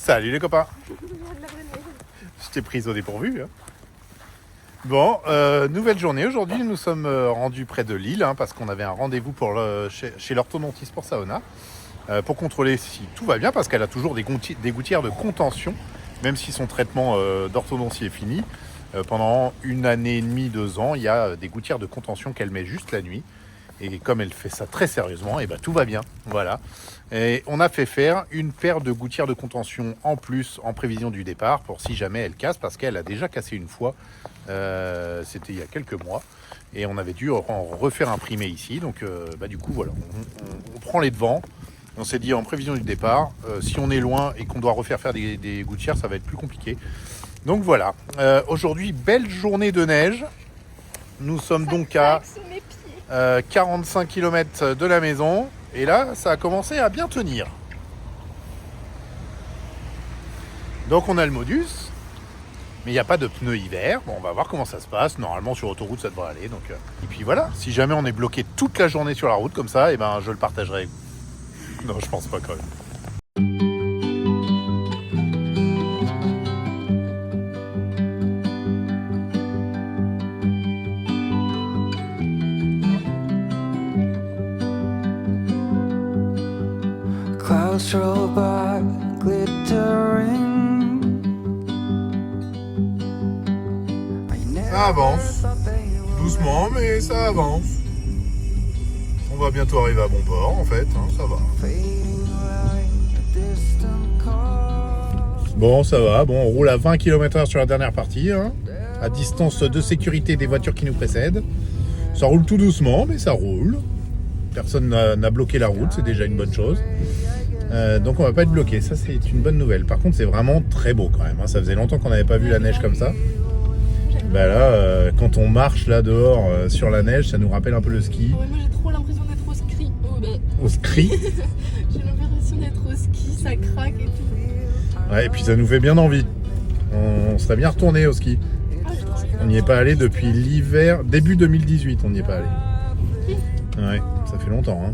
Salut les copains. Je t'ai prise au dépourvu. Hein. Bon, nouvelle journée. Aujourd'hui, nous sommes rendus près de Lille parce qu'on avait un rendez-vous chez l'orthodontiste pour Saona pour contrôler si tout va bien parce qu'elle a toujours des gouttières de contention, même si son traitement d'orthodontie est fini. Pendant 1 année et demie, 2 ans, il y a des gouttières de contention qu'elle met juste la nuit. Et comme elle fait ça très sérieusement, et ben tout va bien. Voilà. Et on a fait faire une paire de gouttières de contention en plus en prévision du départ pour si jamais elle casse, parce qu'elle a déjà cassé une fois. C'était il y a quelques mois. Et on avait dû en refaire imprimer ici. Donc du coup, voilà, on prend les devants. On s'est dit en prévision du départ, si on est loin et qu'on doit refaire des gouttières, ça va être plus compliqué. Donc voilà. Aujourd'hui, belle journée de neige. Nous sommes donc à 45 km de la maison. Et là, ça a commencé à bien tenir. Donc on a le modus. Mais il n'y a pas de pneus hiver. Bon, on va voir comment ça se passe. Normalement, sur autoroute, ça devrait aller. Donc, Et puis voilà, si jamais on est bloqué toute la journée sur la route comme ça, et ben, je le partagerai avec vous. Non, je pense pas quand même. Clouds roll by, glittering. Ça avance, doucement, mais ça avance. On va bientôt arriver à bon port, en fait, ça va. Bon, ça va, bon, on roule à 20 km/h sur la dernière partie, à distance de sécurité des voitures qui nous précèdent. Ça roule tout doucement, mais ça roule. Personne n'a bloqué la route, c'est déjà une bonne chose. Donc on va pas être bloqué, ça c'est une bonne nouvelle. Par contre c'est vraiment très beau quand même, ça faisait longtemps qu'on n'avait pas vu la neige comme ça. Là, quand on marche là dehors sur la neige, ça nous rappelle un peu le ski. Ouais, moi j'ai trop l'impression d'être au ski. Au ski. J'ai l'impression d'être au ski, ça craque et tout. Ouais, et puis ça nous fait bien envie. On serait bien retourné au ski. On n'y est pas allé depuis l'hiver, début 2018 on n'y est pas allé. Ouais, ça fait longtemps.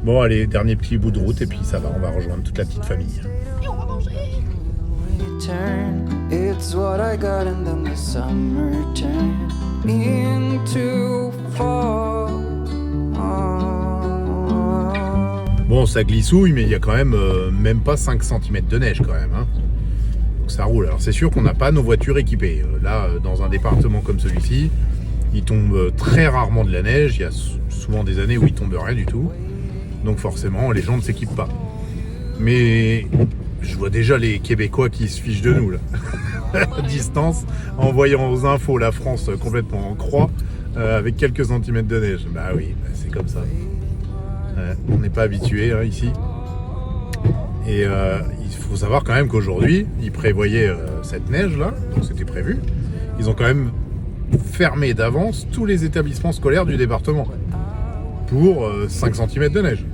Bon allez, dernier petit bout de route et puis ça va, on va rejoindre toute la petite famille. Et on va manger. It's what I got and then the summer turned into fall. Bon, ça glissouille, mais il y a quand même pas 5 cm de neige quand même. Donc ça roule. Alors c'est sûr qu'on n'a pas nos voitures équipées. Là, dans un département comme celui-ci, il tombe très rarement de la neige. Il y a souvent des années où il tombe rien du tout. Donc forcément, les gens ne s'équipent pas. Mais je vois déjà les Québécois qui se fichent de nous là. À distance, en voyant aux infos la France complètement en croix, avec quelques centimètres de neige. Bah oui, c'est comme ça. On n'est pas habitué ici. Et il faut savoir quand même qu'aujourd'hui, ils prévoyaient cette neige là, donc c'était prévu. Ils ont quand même fermé d'avance tous les établissements scolaires du département pour 5 cm de neige.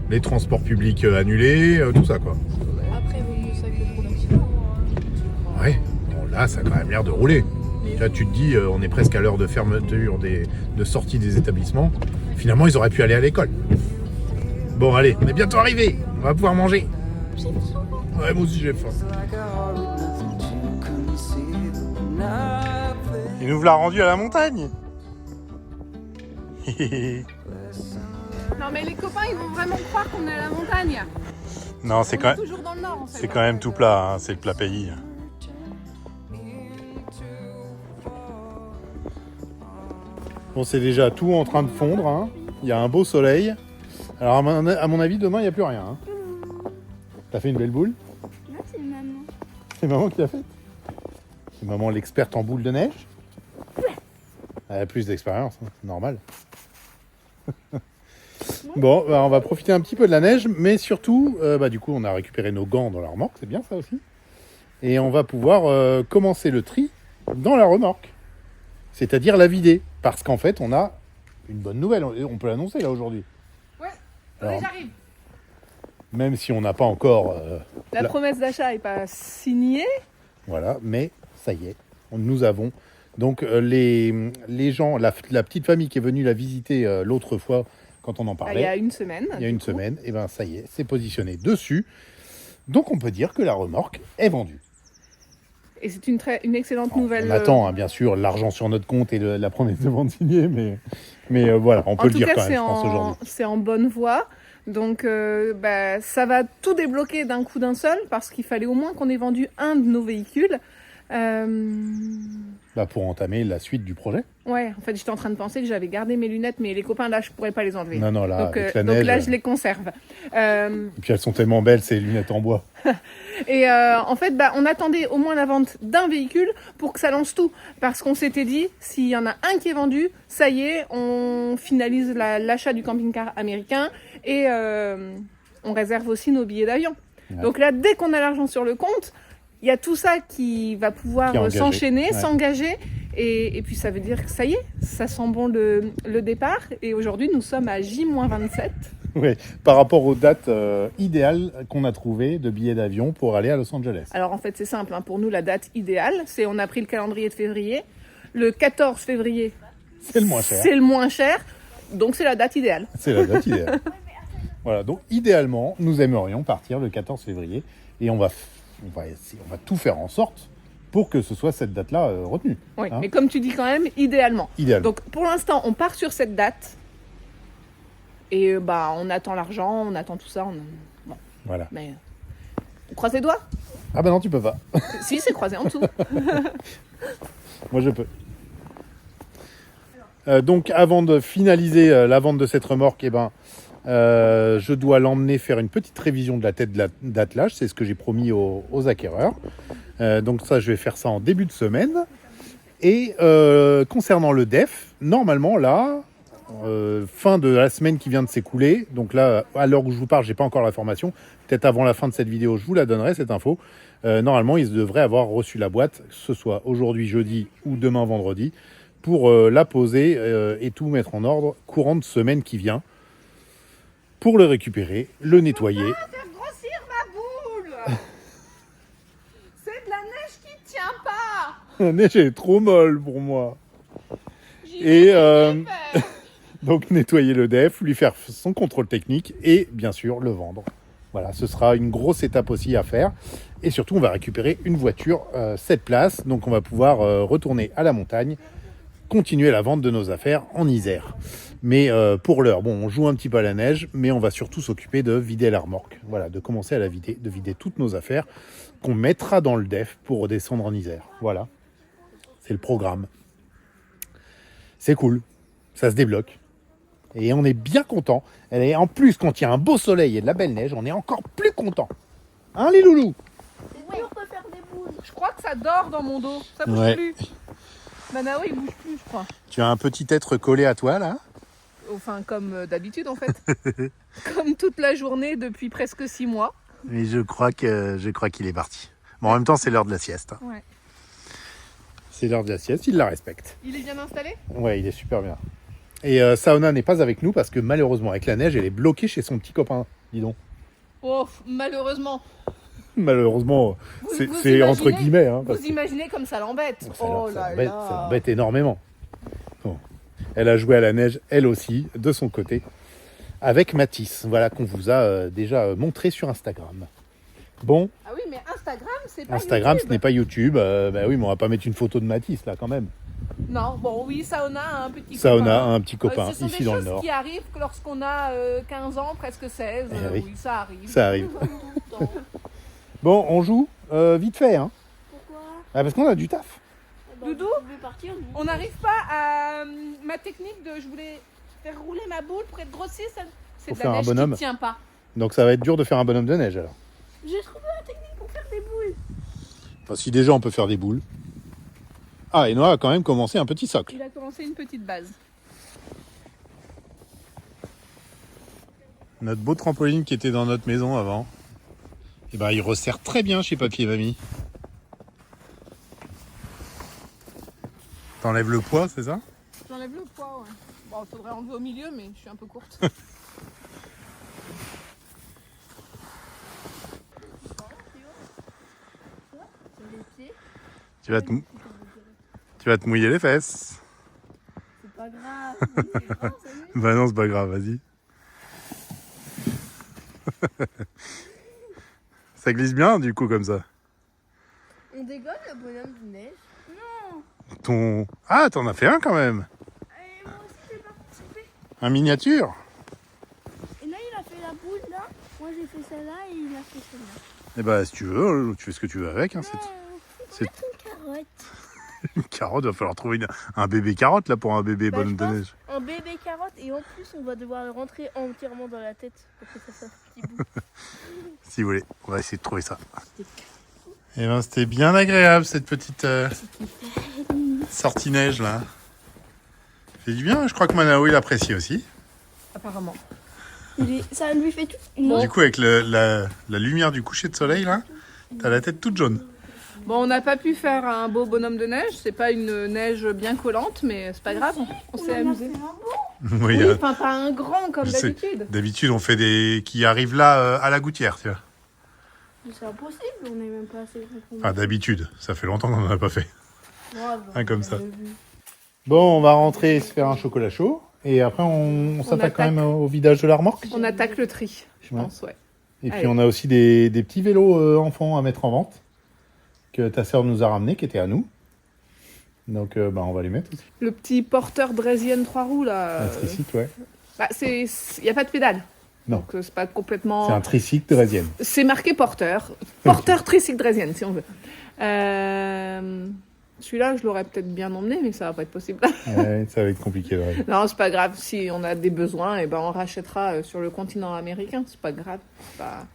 Les transports publics annulés, tout ça quoi. Après, vaut mieux ça que pour l'accident. Ouais, bon, là ça a quand même l'air de rouler. Là tu te dis, on est presque à l'heure de fermeture, de sortie des établissements. Finalement ils auraient pu aller à l'école. Bon allez, on est bientôt arrivé, on va pouvoir manger. J'ai faim. Ouais, moi aussi j'ai faim. Il nous l'a rendu à la montagne. Non, mais les copains, ils vont vraiment croire qu'on est à la montagne. Non, c'est On quand est même... toujours dans le nord, en fait. C'est quand même tout plat, c'est le plat pays. Bon, c'est déjà tout en train de fondre. Il y a un beau soleil. Alors, à mon avis, demain, il n'y a plus rien. T'as fait une belle boule? Là, c'est maman. C'est maman qui l'a faite? C'est maman l'experte en boule de neige? Elle a plus d'expérience, c'est normal. Bon, on va profiter un petit peu de la neige, mais surtout, du coup, on a récupéré nos gants dans la remorque, c'est bien ça aussi. Et on va pouvoir commencer le tri dans la remorque, c'est-à-dire la vider, parce qu'en fait, on a une bonne nouvelle, on peut l'annoncer là aujourd'hui. Ouais, Alors, j'arrive. Même si on n'a pas encore... La promesse d'achat n'est pas signée. Voilà, mais ça y est, nous avons... Donc les gens, la petite famille qui est venue la visiter l'autre fois quand on en Il y parlait. a une semaine. Il y a une semaine, et ben ça y est, c'est positionné dessus. Donc on peut dire que la remorque est vendue. Et c'est une excellente nouvelle. On attend, hein, bien sûr, l'argent sur notre compte et la promesse de vente signée, mais voilà, on peut le dire quand même, je pense, aujourd'hui. C'est en bonne voie. Donc, ça va tout débloquer d'un coup d'un seul, parce qu'il fallait au moins qu'on ait vendu un de nos véhicules. Pour entamer la suite du projet. Ouais, en fait, j'étais en train de penser que j'avais gardé mes lunettes, mais les copains, là, je pourrais pas les enlever. Non, là, donc, avec la donc neige, là, je les conserve. Et puis elles sont tellement belles, ces lunettes en bois. Et en fait, on attendait au moins la vente d'un véhicule pour que ça lance tout. Parce qu'on s'était dit, s'il y en a un qui est vendu, ça y est, on finalise l'achat du camping-car américain et on réserve aussi nos billets d'avion. Ouais. Donc là, dès qu'on a l'argent sur le compte, il y a tout ça qui va pouvoir s'enchaîner, s'engager. Et puis ça veut dire que ça y est, ça sent bon le départ. Et aujourd'hui, nous sommes à J-27. Oui, par rapport aux dates idéales qu'on a trouvées de billets d'avion pour aller à Los Angeles. Alors en fait, c'est simple. Pour nous, la date idéale, c'est on a pris le calendrier de février. Le 14 février, c'est le moins cher. C'est le moins cher. Donc c'est la date idéale. C'est la date idéale. Voilà, donc idéalement, nous aimerions partir le 14 février et on va tout faire en sorte pour que ce soit cette date-là retenue. Oui, mais comme tu dis quand même, idéalement. Donc pour l'instant, on part sur cette date et on attend l'argent, on attend tout ça. Bon. Voilà. Mais on croise les doigts. Ah non, tu peux pas. Si, c'est croisé en dessous. Moi, je peux. Donc avant de finaliser la vente de cette remorque, je dois l'emmener faire une petite révision de la tête d'attelage. C'est ce que j'ai promis aux acquéreurs. Donc ça, je vais faire ça en début de semaine. Et concernant le DEF, normalement là, fin de la semaine qui vient de s'écouler, donc là, à l'heure où je vous parle, j'ai pas encore l'information. Peut-être avant la fin de cette vidéo, je vous la donnerai, cette info. Normalement, ils devraient avoir reçu la boîte, que ce soit aujourd'hui, jeudi ou demain, vendredi, pour la poser et tout mettre en ordre courant de semaine qui vient. Pour le récupérer, le nettoyer. Faire grossir ma boule. C'est de la neige qui tient pas. La neige est trop molle pour moi. Et donc nettoyer le DEF, lui faire son contrôle technique et bien sûr le vendre. Voilà, ce sera une grosse étape aussi à faire. Et surtout, on va récupérer une voiture 7 places. Donc on va pouvoir retourner à la montagne, continuer la vente de nos affaires en Isère. Mais pour l'heure, on joue un petit peu à la neige, mais on va surtout s'occuper de vider la remorque. Voilà, de commencer à la vider, de vider toutes nos affaires qu'on mettra dans le DEF pour redescendre en Isère. Voilà, c'est le programme. C'est cool, ça se débloque. Et on est bien content. Et en plus, quand il y a un beau soleil et de la belle neige, on est encore plus content. Hein, les loulous? Oui, on peut faire des boules. Je crois que ça dort dans mon dos. Ça bouge plus. Manao, il bouge plus, je crois. Tu as un petit être collé à toi, là? Enfin, comme d'habitude, en fait. Comme toute la journée depuis presque 6 mois. Mais je crois qu'il est parti. Bon, en même temps, c'est l'heure de la sieste. Ouais. C'est l'heure de la sieste, il la respecte. Il est bien installé? Ouais, il est super bien. Et Saona n'est pas avec nous parce que malheureusement, avec la neige, elle est bloquée chez son petit copain. Dis donc. Oh, malheureusement. Malheureusement, c'est entre guillemets. Hein, vous imaginez comme ça l'embête. Ça l'embête énormément. Bon. Elle a joué à la neige, elle aussi, de son côté, avec Mathis. Voilà, qu'on vous a déjà montré sur Instagram. Bon. Ah oui, mais Instagram, c'est pas Instagram, YouTube. ce n'est pas YouTube. Oui, mais on va pas mettre une photo de Mathis, là, quand même. Non, bon, oui, Saona a un petit copain. Saona a un petit copain, ce sont ici dans le Nord. des choses qui arrivent lorsqu'on a 15 ans, presque 16. Oui. Oui, ça arrive. Ça arrive. Bon, on joue vite fait, hein. Pourquoi? Parce qu'on a du taf. Doudou, on n'arrive pas à ma technique de je voulais faire rouler ma boule pour être grossier, c'est Pour de faire la un neige bonhomme. qui tient pas. Donc ça va être dur de faire un bonhomme de neige, alors. J'ai trouvé la technique pour faire des boules. Enfin, si déjà on peut faire des boules. Ah, et Noah a quand même commencé un petit socle. Il a commencé une petite base. Notre beau trampoline qui était dans notre maison avant, il resserre très bien chez Papy et Mamie. T'enlèves le poids, c'est ça? J'enlève le poids, ouais. Bon, il faudrait enlever au milieu, mais je suis un peu courte. Tu vas te mouiller les fesses. C'est pas grave. Bah non, c'est pas grave, vas-y. Ça glisse bien du coup comme ça. On dégomme le bonhomme de neige. Ah, t'en as fait un quand même. Et moi aussi j'ai participé. Un miniature. Et là il a fait la boule là. Moi j'ai fait celle-là et il a fait celle-là. Eh bah si tu veux, tu fais ce que tu veux avec. Hein. C'est Une carotte. une carotte, va falloir trouver un bébé carotte là pour un bébé Bah, bonhomme je de pense- neige. Un bébé carotte et en plus on va devoir le rentrer entièrement dans la tête pour que ça fasse un petit bout. Si vous voulez, on va essayer de trouver ça. Et ben c'était bien agréable cette petite sortie neige là. Fait du bien, je crois que Manao il apprécie aussi. Apparemment. Ça lui fait tout. Du coup avec la lumière du coucher de soleil là, t'as la tête toute jaune. Bon, on n'a pas pu faire un beau bonhomme de neige. C'est pas une neige bien collante, mais c'est pas grave. On s'est amusé. Oui, Oui, enfin pas un grand comme je sais. d'habitude. D'habitude on fait des qui arrivent là à la gouttière, tu vois. C'est impossible, on n'est même pas assez. Enfin d'habitude, ça fait longtemps qu'on n'en a pas fait. Grave. Un comme ça. Bon, on va rentrer se faire un chocolat chaud et après on s'attaque quand attaque. même au vidage de la remorque. On attaque le tri, je pense, ouais. Et puis Allez. on a aussi des petits vélos enfants à mettre en vente que ta sœur nous a ramenés, qui étaient à nous. Donc on va les mettre aussi. Le petit porteur Draisienne 3 roues là. Un tricycle, ouais. Bah, il n'y a pas de pédale. Non. Donc c'est pas complètement. C'est un tricycle draisienne. C'est marqué porteur. Porteur tricycle Draisienne, si on veut. Celui-là, je l'aurais peut-être bien emmené, mais ça va pas être possible. Ouais, ça va être compliqué. Ouais. Non, c'est pas grave. Si on a des besoins, et ben on rachètera sur le continent américain. C'est pas grave. C'est pas...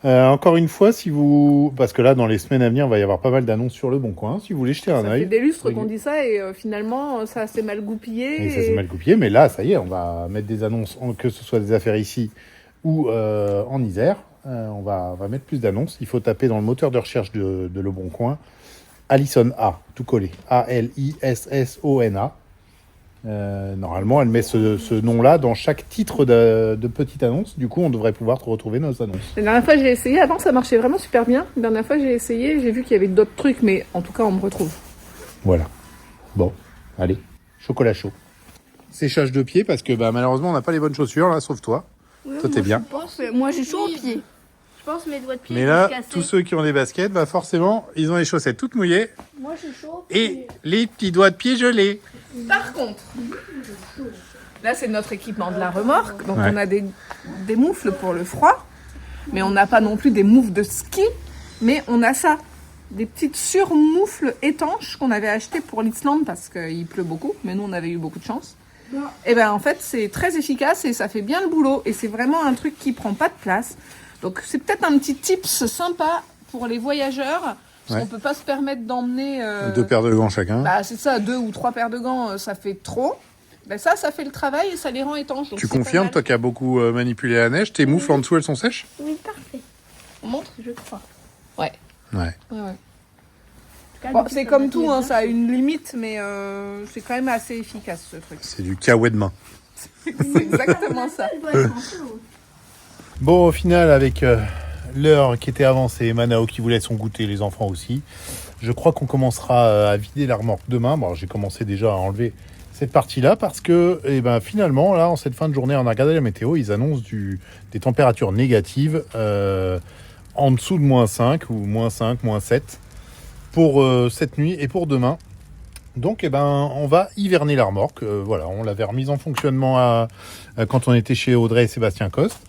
Encore une fois, si vous... Parce que là, dans les semaines à venir, il va y avoir pas mal d'annonces sur le Bon Coin. Si vous voulez jeter un Ça fait œil. des lustres qu'on dit ça et finalement ça s'est mal goupillé. Et ça s'est mal coupé, mais là, ça y est, on va mettre des annonces, que ce soit des affaires ici ou en Isère. On va mettre plus d'annonces. Il faut taper dans le moteur de recherche de Le Bon Coin Alison A, tout collé. A-L-I-S-S-O-N-A. Normalement, elle met ce nom-là dans chaque titre de petite annonce. Du coup, on devrait pouvoir retrouver nos annonces. La dernière fois j'ai essayé, avant ça marchait vraiment super bien. La dernière fois j'ai essayé, j'ai vu qu'il y avait d'autres trucs, mais en tout cas on me retrouve. Voilà. Bon, allez, chocolat chaud. Séchage de pied parce que malheureusement on n'a pas les bonnes chaussures là, sauf toi. Toi t'es bien. Moi j'ai chaud aux pieds. Je pense mes doigts de pied. Mais là, tous ceux qui ont des baskets, forcément, ils ont les chaussettes toutes mouillées Moi j'ai chaud. et les petits doigts de pied gelés. Par contre, là c'est notre équipement de la remorque, donc Ouais. on a des moufles pour le froid, mais on n'a pas non plus des moufles de ski, mais on a ça, des petites surmoufles étanches qu'on avait achetées pour l'Islande parce qu'il pleut beaucoup, mais nous on avait eu beaucoup de chance. Et ben en fait c'est très efficace et ça fait bien le boulot et c'est vraiment un truc qui prend pas de place. Donc c'est peut-être un petit tips sympa pour les voyageurs. Parce Ouais. qu'on peut pas se permettre d'emmener 2 paires de gants chacun. bah, c'est ça, 2 ou 3 paires de gants, ça fait trop. Ben ça fait le travail et ça les rend étanches. Donc Tu c'est pas confirmes, mal. toi qui as beaucoup manipulé la neige, tes moufles en dessous elles sont sèches? Oui, parfait. On montre, je crois. Ouais. Ouais. Bon, c'est comme tout, hein, ça a une limite, mais c'est quand même assez efficace ce truc. C'est du caouet de main. C'est exactement ça. Bon, au final, avec l'heure qui était avancée, Manao qui voulait son goûter, les enfants aussi, je crois qu'on commencera à vider la remorque demain. Bon, j'ai commencé déjà à enlever cette partie-là parce que finalement, là, en cette fin de journée, on a regardé la météo, ils annoncent des températures négatives en dessous de -5 ou -5, -7 pour cette nuit et pour demain. Donc, on va hiverner la remorque. Voilà, on l'avait remise en fonctionnement quand on était chez Audrey et Sébastien Coste.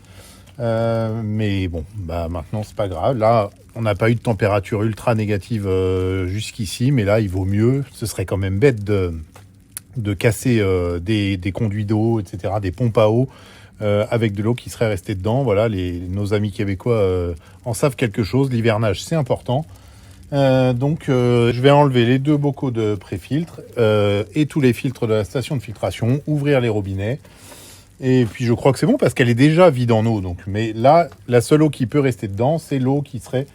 Mais bon, maintenant c'est pas grave. Là, on n'a pas eu de température ultra négative jusqu'ici, mais là, il vaut mieux. Ce serait quand même bête de casser des conduits d'eau, etc., des pompes à eau avec de l'eau qui serait restée dedans. Voilà, nos amis québécois en savent quelque chose. L'hivernage, c'est important. Donc, je vais enlever les 2 bocaux de pré-filtre et tous les filtres de la station de filtration, ouvrir les robinets. Et puis je crois que c'est bon parce qu'elle est déjà vide en eau. Donc, mais là, la seule eau qui peut rester dedans, c'est l'eau qui serait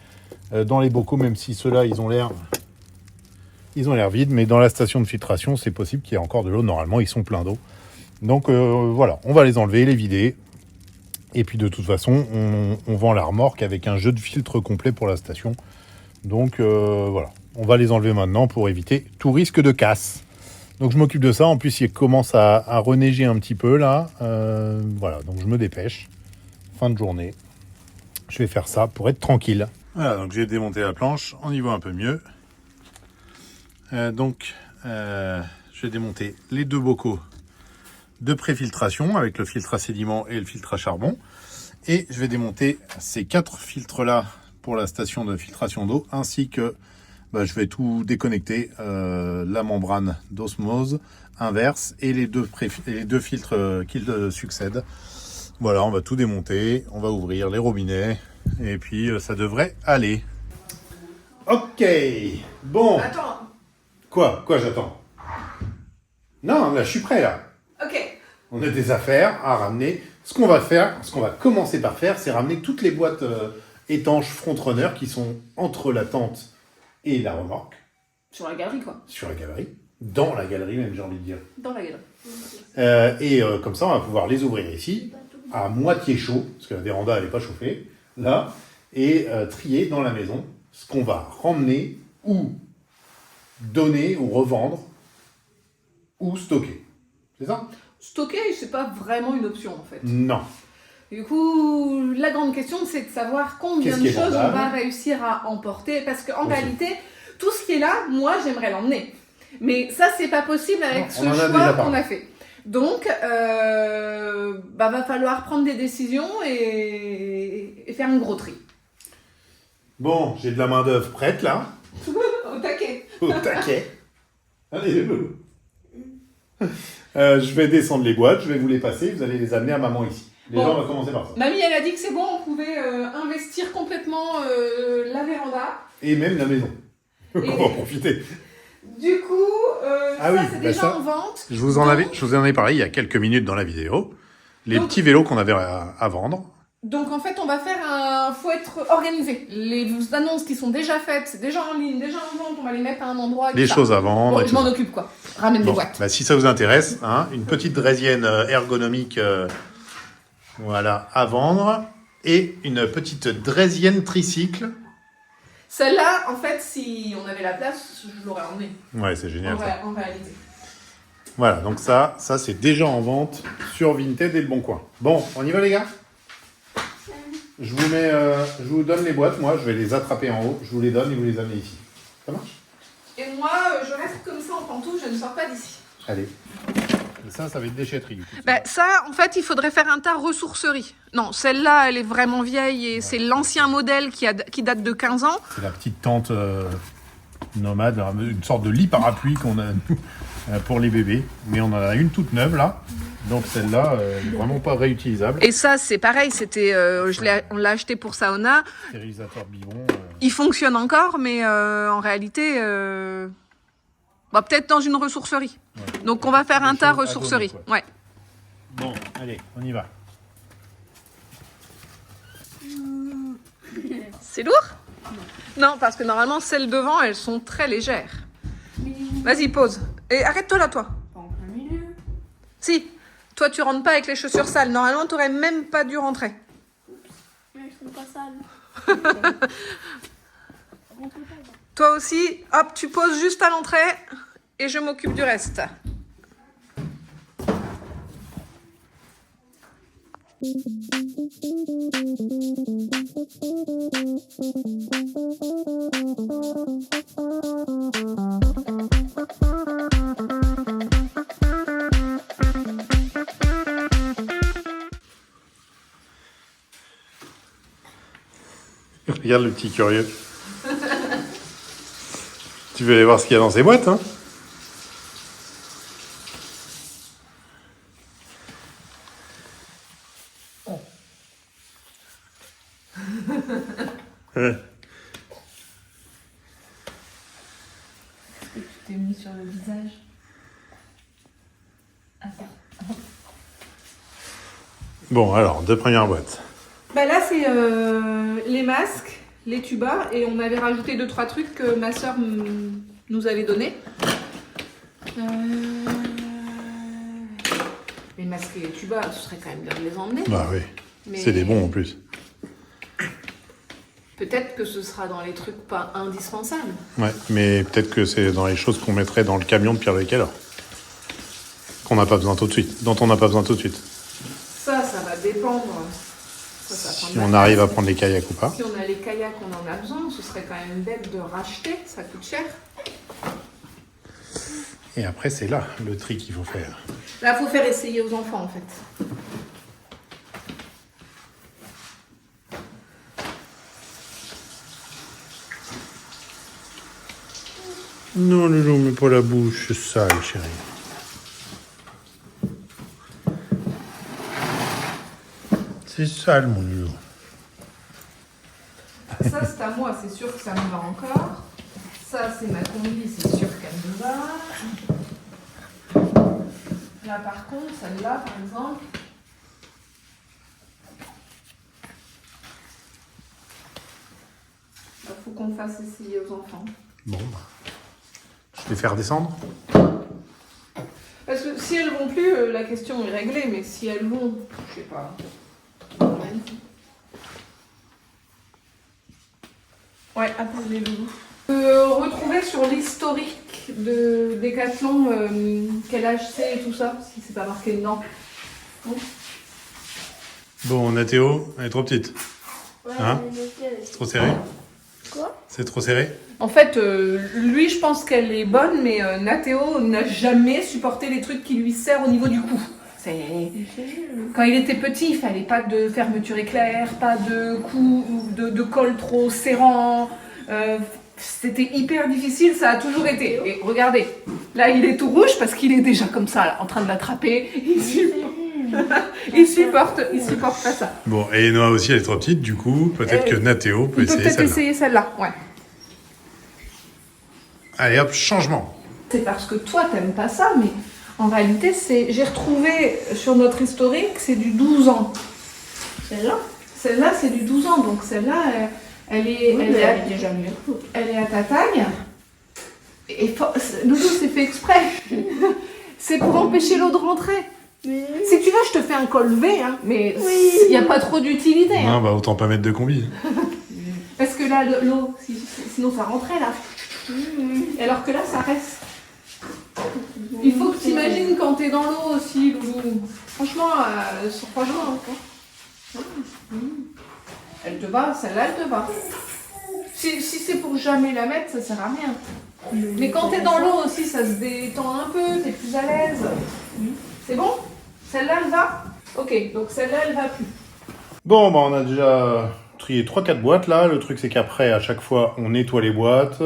dans les bocaux, même si ceux-là, ils ont l'air vides. Mais dans la station de filtration, c'est possible qu'il y ait encore de l'eau. Normalement, ils sont pleins d'eau. Donc voilà, on va les enlever, les vider. Et puis de toute façon, on vend la remorque avec un jeu de filtre complet pour la station. Donc voilà, on va les enlever maintenant pour éviter tout risque de casse. Donc je m'occupe de ça. En plus, il commence à reneiger un petit peu là. Voilà, donc je me dépêche. Fin de journée. je vais faire ça pour être tranquille. Voilà, donc j'ai démonté la planche, on y voit un peu mieux. Je vais démonter les 2 bocaux de préfiltration avec le filtre à sédiment et le filtre à charbon. Et je vais démonter ces 4 filtres-là pour la station de filtration d'eau, ainsi que je vais tout déconnecter, la membrane d'osmose inverse et les deux filtres qui le succèdent. Voilà, on va tout démonter, on va ouvrir les robinets et puis ça devrait aller. Ok, bon. Attends. Quoi j'attends? Non, là je suis prêt là. Ok. On a des affaires à ramener. Ce qu'on va commencer par faire, c'est ramener toutes les boîtes étanches frontrunner qui sont entre la tente et la remorque. Sur la galerie, quoi. Sur la galerie. Dans la galerie même, j'ai envie de dire. Dans la galerie. Comme ça, on va pouvoir les ouvrir ici, à moitié chaud, parce que la véranda, elle n'est pas chauffée, là, et trier dans la maison ce qu'on va ramener ou donner ou revendre ou stocker. C'est ça? Stocker, c'est pas vraiment une option, en fait. Non. Du coup, la grande question, c'est de savoir combien de choses on va réussir à emporter. Parce qu'en réalité, tout ce qui est là, moi, j'aimerais l'emmener. Mais ça, c'est pas possible avec ce choix qu'on a fait. Donc, va falloir prendre des décisions et faire un gros tri. Bon, j'ai de la main-d'œuvre prête, là. Au taquet. Au taquet. Allez, loulou. Je vais descendre les boîtes, je vais vous les passer, vous allez les amener à maman ici. Déjà, on va commencer par ça. Mamie, elle a dit que c'est bon, on pouvait investir complètement la véranda. Et même la maison. On va en profiter. Du coup, c'est déjà en vente. Je vous en ai parlé il y a quelques minutes dans la vidéo. Les petits vélos qu'on avait à vendre. Donc en fait, faut être organisé. Les annonces qui sont déjà faites, c'est déjà en ligne, déjà en vente, on va les mettre à un endroit. Les choses à vendre. Bon, je m'en occupe quoi. Ramène des boîtes. Si ça vous intéresse, une petite draisienne ergonomique voilà, à vendre et une petite draisienne tricycle. Celle-là, en fait, si on avait la place, je l'aurais emmenée. Ouais, c'est génial. En réalité. Voilà, donc ça c'est déjà en vente sur Vinted et Le Bon Coin. Bon, on y va les gars? Je vous donne les boîtes, moi, je vais les attraper en haut, je vous les donne et vous les amenez ici. Ça marche? Et moi, je reste comme ça en pantoufle, je ne sors pas d'ici. Allez. Et ça va être déchetterie. Du coup, ça, en fait, il faudrait faire un tas ressourcerie. Non, celle-là, elle est vraiment vieille et c'est l'ancien modèle qui date de 15 ans. C'est la petite tente nomade, une sorte de lit parapluie qu'on a pour les bébés. Mais on en a une toute neuve là. Donc celle-là, vraiment pas réutilisable. Et ça, c'est pareil, on l'a acheté pour sauna. Stérilisateur biberon. Il fonctionne encore, mais en réalité, peut-être dans une ressourcerie. Ouais. Donc on va faire un tas ressourcerie. Ouais. Bon, allez, on y va. C'est lourd? Non, parce que normalement, celles devant, elles sont très légères. Vas-y, pose. Et arrête-toi là, toi. Pas en plein milieu. Si. Toi, tu rentres pas avec les chaussures sales. Normalement, t'aurais même pas dû rentrer. Mais elles sont pas sales. Toi aussi, hop, tu poses juste à l'entrée et je m'occupe du reste. Regarde le petit curieux. Tu veux aller voir ce qu'il y a dans ces boîtes, hein? Tu t'es mis sur le visage. Bon, alors, 2 premières boîtes. Là, c'est les masques, les tubas, et on avait rajouté 2-3 trucs que ma soeur nous avait donné. Les masques et les tubas, ce serait quand même bien de les emmener. Bah oui, Mais c'est des bons en plus. Peut-être que ce sera dans les trucs pas indispensables. Ouais, mais peut-être que c'est dans les choses qu'on mettrait dans le camion de Pierre Lequel. Qu'on n'a pas besoin tout de suite, dont on n'a pas besoin tout de suite. Ça va dépendre. Ça ça prend Si de la on place. arrive à prendre les kayaks ou pas. Si on a les kayaks, on en a besoin. Ce serait quand même bête de racheter. Ça coûte cher. Et après, c'est là le tri qu'il faut faire. Là, il faut faire essayer aux enfants, en fait. Non, Loulou, mais pas la bouche sale, chérie. C'est sale, mon Loulou. Ça, c'est à moi. C'est sûr que ça me va encore. Ça, c'est ma combi. C'est sûr qu'elle me va. Là, par contre, celle-là, par exemple... Il faut qu'on fasse essayer aux enfants. Bon, je vais faire descendre. Parce que si elles vont plus, la question est réglée, mais si elles vont, je sais pas. Ouais, appelle les loulous. Retrouver sur l'historique de Decathlon quel âge c'est et tout ça, si c'est pas marqué dedans. Bon, Nathéo, elle est trop petite. Ouais, Hein lequel C'est trop serré. Quoi? C'est trop serré. En fait, lui, je pense qu'elle est bonne, mais Nathéo n'a jamais supporté les trucs qui lui serrent au niveau du cou. Quand il était petit, il fallait pas de fermeture éclair, pas de de col trop serrant. C'était hyper difficile, ça a toujours été. Et regardez, là, il est tout rouge parce qu'il est déjà comme ça, là, en train de l'attraper. Il supporte pas ça. Bon, et Noah aussi, elle est trop petite, du coup, peut-être que Nathéo peut Il peut essayer peut-être celle-là. essayer celle-là, ouais. Allez hop, changement. C'est parce que toi, t'aimes pas ça, mais en réalité, j'ai retrouvé sur notre historique, c'est du 12 ans. Celle-là? Celle-là, c'est du 12 ans, donc celle-là, elle est déjà mieux. elle est à ta taille. Et Loulou, c'est fait exprès. C'est pour empêcher l'eau de rentrer. Mais... Si tu veux, je te fais un col V, hein, mais il n'y a pas trop d'utilité. Non, Hein. bah autant pas mettre de combi. Parce que là, l'eau, sinon ça rentrait là. Et alors que là, ça reste. Il faut que tu imagines quand t'es dans l'eau aussi, Loulou. Franchement, franchement. Elle te va, celle-là, elle te va. Si c'est pour jamais la mettre, ça sert à rien. Mais quand t'es dans l'eau aussi, ça se détend un peu, t'es plus à l'aise. C'est bon? Celle-là, elle va? Ok, donc celle-là, elle va plus. Bon, bah on a déjà trié 3-4 boîtes là. Le truc, c'est qu'après, à chaque fois, on nettoie les boîtes.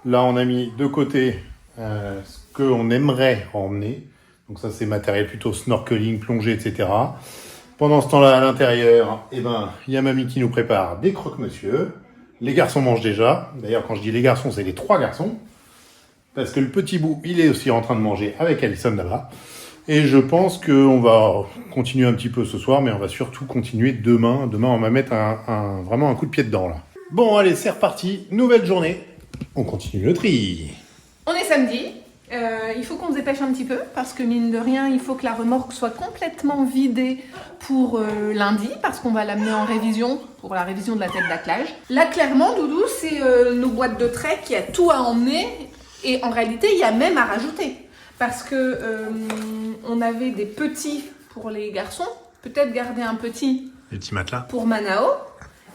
Là, on a mis de côté ce qu'on aimerait emmener. Donc ça, c'est matériel plutôt snorkeling, plongée, etc. Pendant ce temps-là, à l'intérieur, eh ben, il y a mamie qui nous prépare des croque-monsieur. Les garçons mangent déjà. D'ailleurs, quand je dis les garçons, c'est les 3 garçons. Parce que le petit bout, il est aussi en train de manger avec Alison là-bas. Et je pense qu'on va continuer un petit peu ce soir, mais on va surtout continuer demain. Demain, on va mettre vraiment un coup de pied dedans, là. Bon, allez, c'est reparti. Nouvelle journée. On continue le tri. On est samedi. Il faut qu'on se dépêche un petit peu parce que mine de rien, il faut que la remorque soit complètement vidée pour lundi parce qu'on va l'amener en révision pour la révision de la tête d'attelage. Là, clairement, Doudou, c'est nos boîtes de trek, il y a tout à emmener et en réalité, il y a même à rajouter parce que on avait des petits pour les garçons, peut-être garder un petit Les petits matelas. pour Manao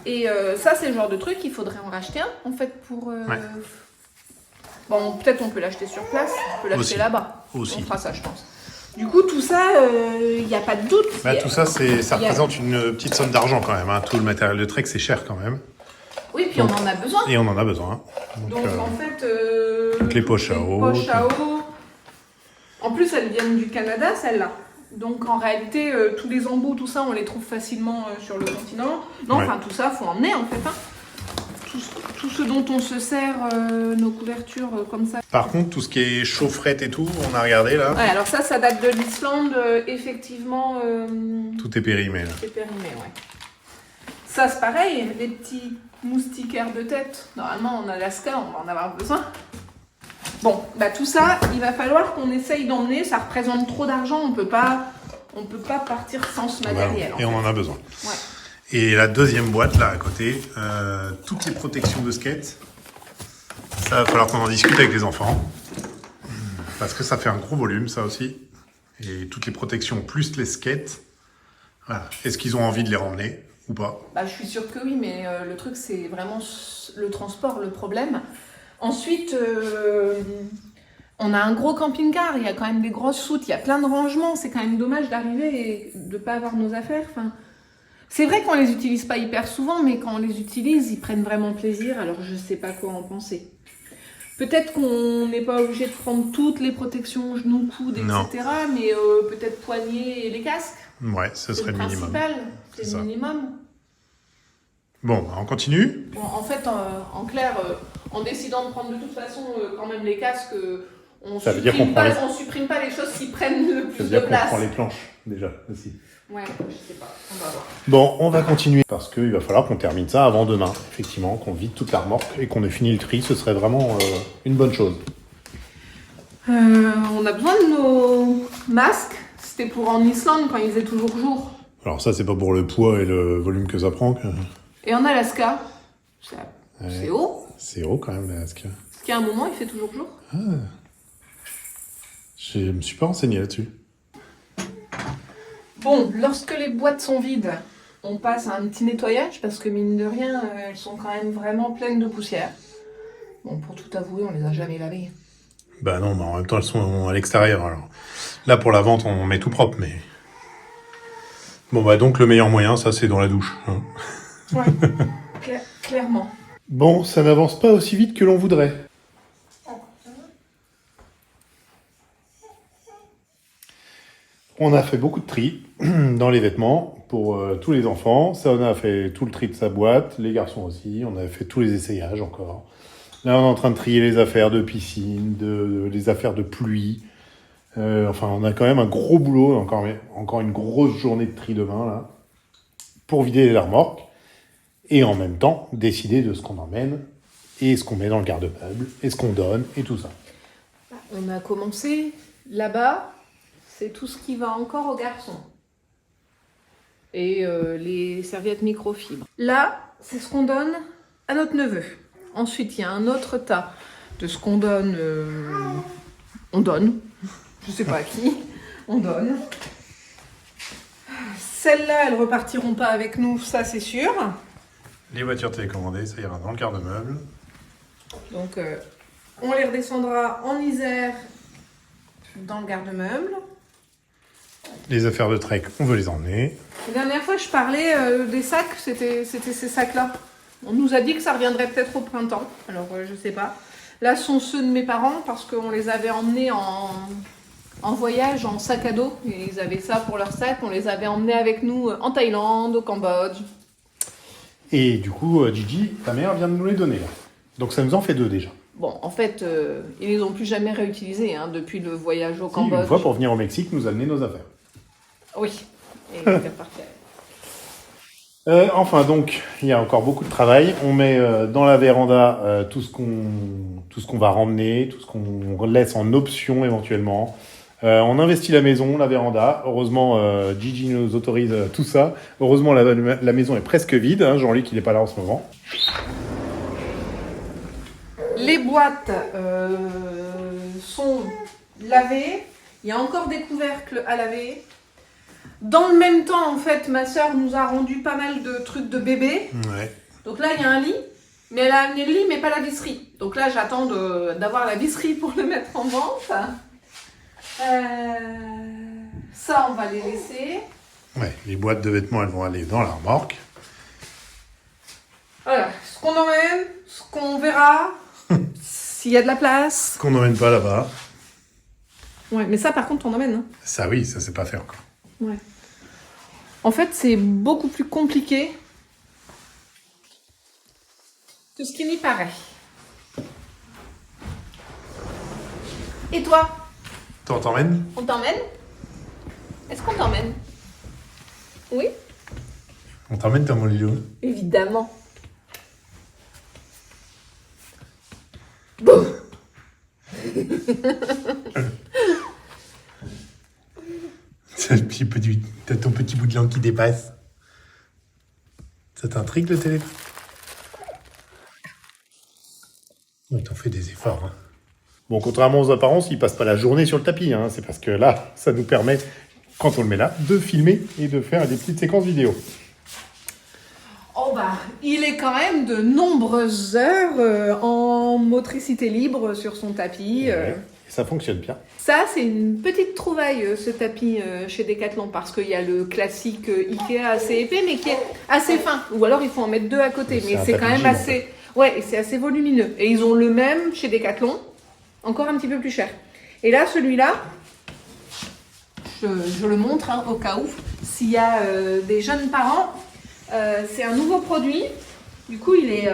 et ça, c'est le genre de truc, il faudrait en racheter un en fait pour... Ouais. Bon, peut-être on peut l'acheter sur place, on peut l'acheter Aussi. là-bas. Aussi. On fera ça, je pense. Du coup, tout ça, il n'y a pas de doute. Bah, tout ça, ça Il y a- représente une petite somme d'argent quand même. Hein. Tout le matériel de trek, c'est cher quand même. Oui, puis on en a besoin. Et on en a besoin. Donc, en fait... toutes les poches à eau, poches à eau. En plus, elles viennent du Canada, celles-là. Donc, en réalité, tous les embouts, tout ça, on les trouve facilement sur le continent. Non, Ouais. enfin, tout ça, faut emmener, en fait. Hein. Tout ce dont on se sert, nos couvertures comme ça. Par contre, tout ce qui est chaufferette et tout, on a regardé là. Ouais, alors ça date de l'Islande, effectivement. Tout est périmé là. C'est périmé, ouais. Ça, c'est pareil, les petits moustiquaires de tête. Normalement, en Alaska, on va en avoir besoin. Bon, bah tout ça, il va falloir qu'on essaye d'emmener. Ça représente trop d'argent, on peut pas partir sans ce matériel. Et on en a besoin. Ouais. Et la deuxième boîte là à côté, toutes les protections de skate. Ça va falloir qu'on en discute avec les enfants. Parce que ça fait un gros volume ça aussi. Et toutes les protections plus les skates. Voilà. Est-ce qu'ils ont envie de les ramener Ou pas? Bah, je suis sûre que oui, mais le truc, c'est vraiment le transport, le problème. Ensuite, on a un gros camping-car, il y a quand même des grosses soutes, il y a plein de rangements. C'est quand même dommage d'arriver et de ne pas avoir nos affaires. Enfin, c'est vrai qu'on les utilise pas hyper souvent, mais quand on les utilise, ils prennent vraiment plaisir. Alors, je sais pas quoi en penser. Peut-être qu'on n'est pas obligé de prendre toutes les protections, genoux, coudes, Non. etc. Mais peut-être poignets et les casques. Ouais, ce serait C'est le le minimum. principal, C'est c'est ça. le minimum. Bon, bah, on continue. Bon, en fait, en clair, en décidant de prendre de toute façon quand même les casques, Ça veut dire qu'on prend on supprime pas les choses qui prennent le Ça plus veut de dire qu'on place. prend les planches, déjà, aussi. Ouais, je sais pas, on va voir. Bon, on va continuer parce qu'il va falloir qu'on termine ça avant demain. Effectivement, qu'on vide toute la remorque et qu'on ait fini le tri, ce serait vraiment une bonne chose. On a besoin de nos masques. C'était pour en Islande quand il faisait toujours jour. Alors ça, c'est pas pour le poids et le volume que ça prend. Et en Alaska, c'est Ouais. haut. C'est haut quand même, là. Parce qu'à un moment, il fait toujours jour. Je me suis pas renseigné là-dessus. Bon, lorsque les boîtes sont vides, on passe à un petit nettoyage parce que mine de rien, elles sont quand même vraiment pleines de poussière. Bon, pour tout avouer, on les a jamais lavées. Bah non, mais en même temps, elles sont à l'extérieur. Alors là, pour la vente, on met tout propre, mais... Bon, bah donc, le meilleur moyen, ça, c'est dans la douche. Hein. Ouais, clairement. Bon, ça n'avance pas aussi vite que l'on voudrait. On a fait beaucoup de tri dans les vêtements pour tous les enfants. Ça, on a fait tout le tri de sa boîte, les garçons aussi. On a fait tous les essayages encore. Là, on est en train de trier les affaires de piscine, les affaires de pluie. Enfin, on a quand même un gros boulot, encore une grosse journée de tri demain, là, pour vider la remorque. Et en même temps, décider de ce qu'on emmène, et ce qu'on met dans le garde-meuble, et ce qu'on donne, et tout ça. On a commencé là-bas, c'est tout ce qui va encore aux garçons. Et les serviettes microfibres. Là, c'est ce qu'on donne à notre neveu. Ensuite, il y a un autre tas de ce qu'on donne. On donne. Je sais pas à qui. On donne. Celles-là, elles repartiront pas avec nous, ça c'est sûr. Les voitures télécommandées, ça ira dans le garde-meuble. Donc, on les redescendra en Isère dans le garde-meuble. Les affaires de trek, on veut les emmener. La dernière fois, je parlais des sacs, c'était ces sacs-là. On nous a dit que ça reviendrait peut-être au printemps, alors je sais pas. Là, ce sont ceux de mes parents parce qu'on les avait emmenés en voyage, en sac à dos. Et ils avaient ça pour leur sac, on les avait emmenés avec nous en Thaïlande, au Cambodge. Et du coup, Gigi, ta mère vient de nous les donner, là. Donc ça nous en fait 2 déjà. Bon, en fait, ils les ont plus jamais réutilisés hein, depuis le voyage au Si, Cambodge. une fois, pour venir au Mexique, nous amener nos affaires. Oui, et ils étaient repartis. Enfin, donc, il y a encore beaucoup de travail. On met dans la véranda tout ce qu'on va ramener, tout ce qu'on laisse en option éventuellement. On investit la maison, la véranda. Heureusement, Gigi nous autorise tout ça. Heureusement, la maison est presque vide. Hein. Jean-Luc, il n'est pas là en ce moment. Les boîtes sont lavées. Il y a encore des couvercles à laver. Dans le même temps, en fait, ma sœur nous a rendu pas mal de trucs de bébé. Ouais. Donc là, il y a un lit. Mais elle a amené le lit, mais pas la visserie. Donc là, j'attends d'avoir la visserie pour le mettre en vente. Ça, on va les laisser. Ouais, les boîtes de vêtements, elles vont aller dans la remorque. Voilà, ce qu'on emmène, ce qu'on verra, s'il y a de la place. Qu'on n'emmène pas là-bas. Ouais, mais ça, par contre, on emmène. Hein. Ça, oui, ça, c'est pas fait encore. Ouais. En fait, c'est beaucoup plus compliqué que ce qui n'y paraît. Et toi, Toi, t'emmènes? on t'emmène? Est-ce qu'on t'emmène? Oui, On t'emmène, t'as mon Lilo. évidemment. Bon. T'as ton petit bout de langue qui dépasse. Ça t'intrigue le téléphone? On t'en fait des efforts. Hein. Bon, contrairement aux apparences, il passe pas la journée sur le tapis. Hein. C'est parce que là, ça nous permet, quand on le met là, de filmer et de faire des petites séquences vidéo. il est quand même de nombreuses heures en motricité libre sur son tapis. Ouais. Et ça fonctionne bien. Ça, c'est une petite trouvaille, ce tapis chez Decathlon, parce qu'il y a le classique Ikea assez épais, mais qui est assez fin. Ou alors, il faut en mettre deux à côté, mais un c'est quand tapis même gym, en assez... Ouais, et c'est assez volumineux. Et ils ont le même chez Decathlon, encore un petit peu plus cher. Et là, celui-là, je le montre hein, au cas où, s'il y a des jeunes parents, c'est un nouveau produit. Du coup, il est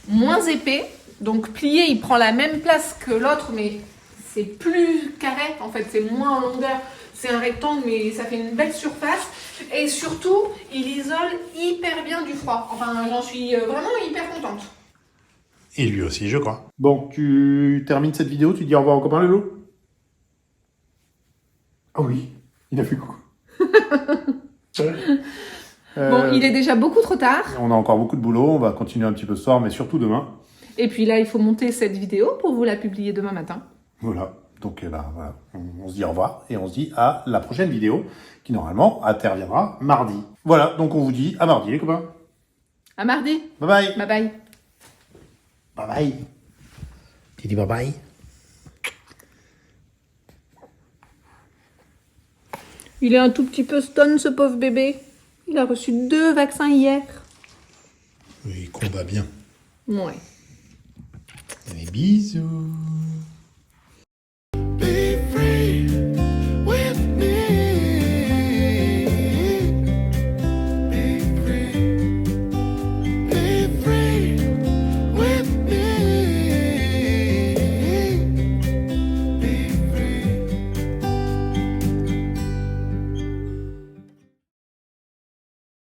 moins épais. Donc plié, il prend la même place que l'autre, mais c'est plus carré. En fait, c'est moins en longueur. C'est un rectangle, mais ça fait une belle surface. Et surtout, il isole hyper bien du froid. Enfin, j'en suis vraiment hyper contente. Et lui aussi, je crois. Bon, tu termines cette vidéo, tu dis au revoir aux copains, Lolo? Ah oui, il a fait coucou. Bon, il est déjà beaucoup trop tard. On a encore beaucoup de boulot, on va continuer un petit peu ce soir, mais surtout demain. Et puis là, il faut monter cette vidéo pour vous la publier demain matin. Voilà, donc là, voilà. On se dit au revoir et on se dit à la prochaine vidéo qui normalement interviendra mardi. Voilà, donc on vous dit à mardi les copains. À mardi. Bye bye. Bye bye. Bye bye. Tu dis bye bye. Il est un tout petit peu stone, ce pauvre bébé. Il a reçu 2 vaccins hier. Oui, il combat bien. Ouais. Allez, bisous. Baby,